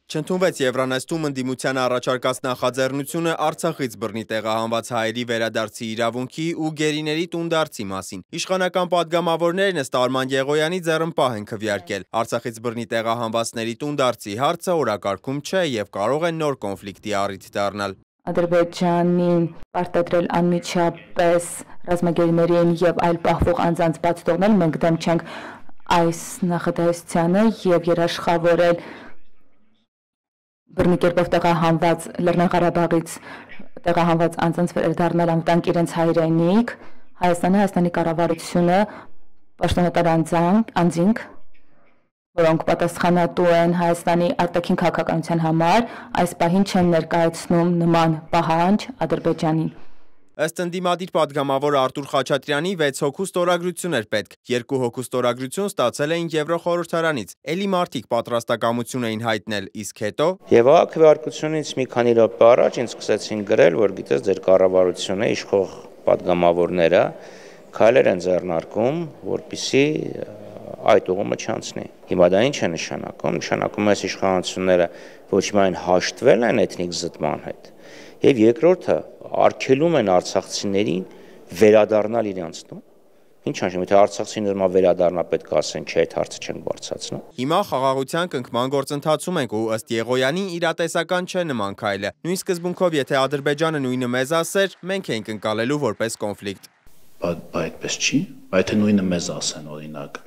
Չընդունվեց Եվրանեստում ընդդիմության առաջարկած նախաձեռնությունը Արցախից բռնի տեղահանված հայերի վերադարձի իրավունքի ու գերիների տունդարձի մասին։ Իշխանական падգամավորներն ըստ Արման Եղոյանի ձեռնպահ են քվեարկել։ Արցախից բռնի տեղահանվածների տունդարձի հարցը օրակարգում չէ եւ կարող է նոր կոնֆլիկտի առիթ դառնալ։ Ադրբեջանին պարտադրել անմիջապես ռազմագերիներին եւ այլ պահվող անձանց բաց թողնել, մենք դեմ չենք այս նախադասությանը եւ երաշխավորել բռնի կերպով տեղահանված Լեռնային Ղարաբաղից տեղահանված անձանց վերադառնալ անվտանգ իրենց հայրենիք, Հայաստանի կառավարությունը, պաշտոնատար անձինք, որոնք պատասխանատու են Հայաստանի արտաքին քաղաքականության համար, այս պահին չեն ներկայացնում նման պահանջ Ադրբեջանին։ Ըստ ընդդիմադիր падգամավոր Արտուր Խաչատրյանի 6 հոգու ստորագրություն էր պետք, 2 հոգու ստորագրություն ստացել էին Եվրոխորհրդարանից, էլի մարդիկ պատրաստակամություն էին հայտնել, իսկ հետո… Եվ ահա քվեարկությունից մի քանի րոպե առաջ ինձ սկսեցին գրել, որ գիտես ձեր կառավարությունը, իշխող падգամավորները քայլեր են ձեռնարկում, որպեսզի այդ ուղումը չանցնի։ Հիմա դա ինչ է նշանակում։ Նշանակում է, այս իշխանությունները ոչ միայն հաշտվել են էթնիկ զտման հետ, եւ երկրորդը արգելում են արցախցիներին վերադառնալ իրենց տուն։ Ինչ անշում, եթե արցախցիները վերադառնա, պետք է ասեն, չէ, այդ հարցը չենք բարձրացնում։ Հիմա խաղաղության կնքման գործընթացում ենք ու ըստ Եղոյանի իրատեսական չէ նման քայլը։ Նույն սկզբունքով, եթե Ադրբեջանը նույնը մեզ ասեր, մենք էինք ընկալելու որպես կոնֆլիկտ։ Բայց այդպես չի, եթե նույնը մեզ ասեն, օրինակ,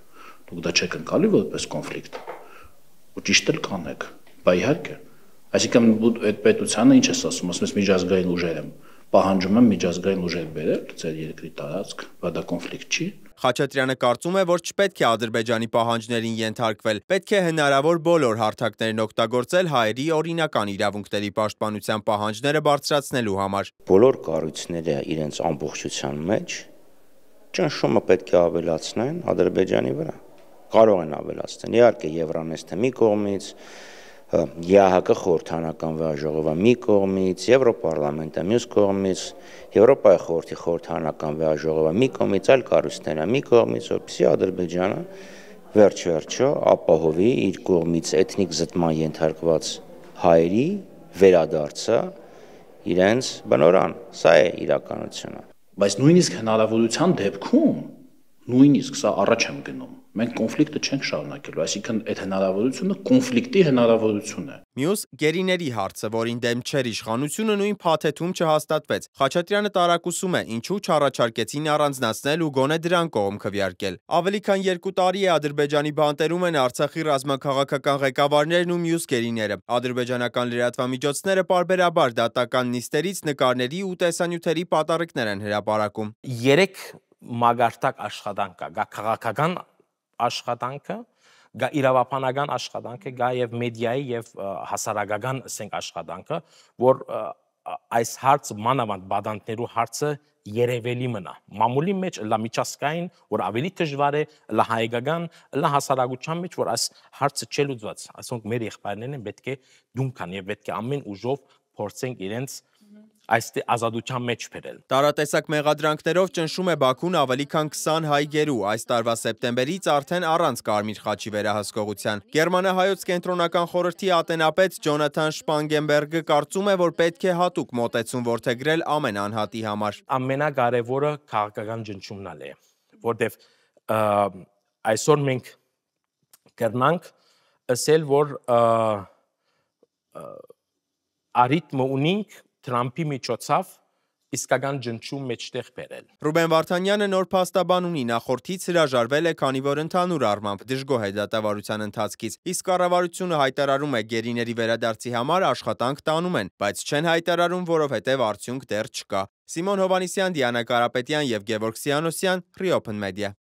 դուք դա չեք ընկալի որպես կոնֆլիկտ։ Ու ճիշտ էլ կանեք, բա իհարկե։ Այսինքն այդ պետությանը ինչ ես ասում, ասում ես միջազգային ուժեր եմ, պահանջում եմ միջազգային ուժեր բերել ձեր երկրի տարածք, բա դա կոնֆլիկտ չի։ Խաչատրյանը կարծում է, որ չպետք է Ադրբեջանի պահանջներին ենթարկվել, պետք է հնարավոր բոլոր հարթակներն օգտագործել հայերի օրինական իրավունքների պաշտպանության պահանջները բարձրացնելու համար։ Բոլոր կառույցները իրենց ամբողջության մեջ ճնշումը պետք է ավելացնեն Ադրբեջանի վրա։ Կարող են ավելացնել, իհարկե Եվրանեստը մի կողմից, ԵԱՀԿ խորհրդանական վեաժողովը մի կողմից, Եվրոպարլամենտը մյուս կողմից, Եվրոպայի խորհրդի խորհրդանական վեաժողովը մի կողմից, այլ կառույցները մի կողմից, որպեսզի Ադրբեջանը վերջ-վերջո ապահովի իր կողմից էթնիկ զտման ենթարկված հայերի վերադարձը իրենց բնորան։ Սա է իրականությունը։ Բայց նույնիսկ հնարավորության դեպքում, նույնիսկ սա առաջ եմ գնում, մենք կոնֆլիկտը չենք շարունակելու, այսինքն այդ հնարավորությունը կոնֆլիկտի հնարավորություն է։ Մյուս գերիների հարցը, որին դեմ չէր իշխանությունը, նույն փաթեթում չհաստատվեց։ Խաչատրյանը տարակուսում է, ինչու չառաջարկեցին առանձնացնել ու գոնե դրան կողմ քվեարկել։ Ավելի քան 2 տարի է Ադրբեջանի բանտերում են Արցախի ռազմաքաղաքական ղեկավարներն ու մյուս գերիները։ Ադրբեջանական լրատվամիջոցները պարբերաբար դատական նիստերից նկարների ու տեսանյութերի պատառիկներ են հրապարակում։ 3 մագարտակ աշխատանք կա, քաղաքական աշխատանքը, գա իրավապանական աշխատանքը, գա եւ մեդիայի եւ հասարակական աշխատանքը, որ այս հարցը մանավանդ բադանտներու հարցը երևելի մնա։ Մամուլի մեջ լա միջազգային, որ ավելի դժվար է, լա հայկական, լա հասարակության մեջ, որ այս հարցը չլուծված։ Այսինքն մեր եղբայրներն պետք է դուն կան եւ պետք է ամեն ուժով փորձենք իրենց այս ազատության մեջ բերել։ Տարատեսակ մեղադրանքներով ճնշում է Բաքուն ավելի քան 20 հայ գերու, այս տարվա սեպտեմբերից արդեն առանց Կարմիր խաչի վերահսկողության։ Գերմանահայոց կենտրոնական խորհրդի ատենապետ Ջոնաթան Շպանգենբերգը կարծում է, որ պետք է հատուկ մոտեցում որդեգրել ամեն անհատի համար։ Ամենակարևորը քաղաքական ճնշումն է, որտեվ այսօր մենք կրնանք ասել, որ արիթմը ունենք Թրամփի միջոցով իսկական ճնշում մեջտեղ բերել։ Ռուբեն Վարդանյանը նոր փաստաբան ունի, նախորդից հրաժարվել է, քանի որ ընդհանուր առմամբ դժգոհ է դատավարության ընթացքից, իսկ կառավարությունը հայտարարում է գերիների վերադարձի համար աշխատանք տանում են, բայց չեն հայտարարում, որովհետև արդյունք դեռ չկա։ Սիմոն Հովհաննիսյան, Դիանա Կարապետյան եւ Գևորգ Սիանոսյան, Free Open Media։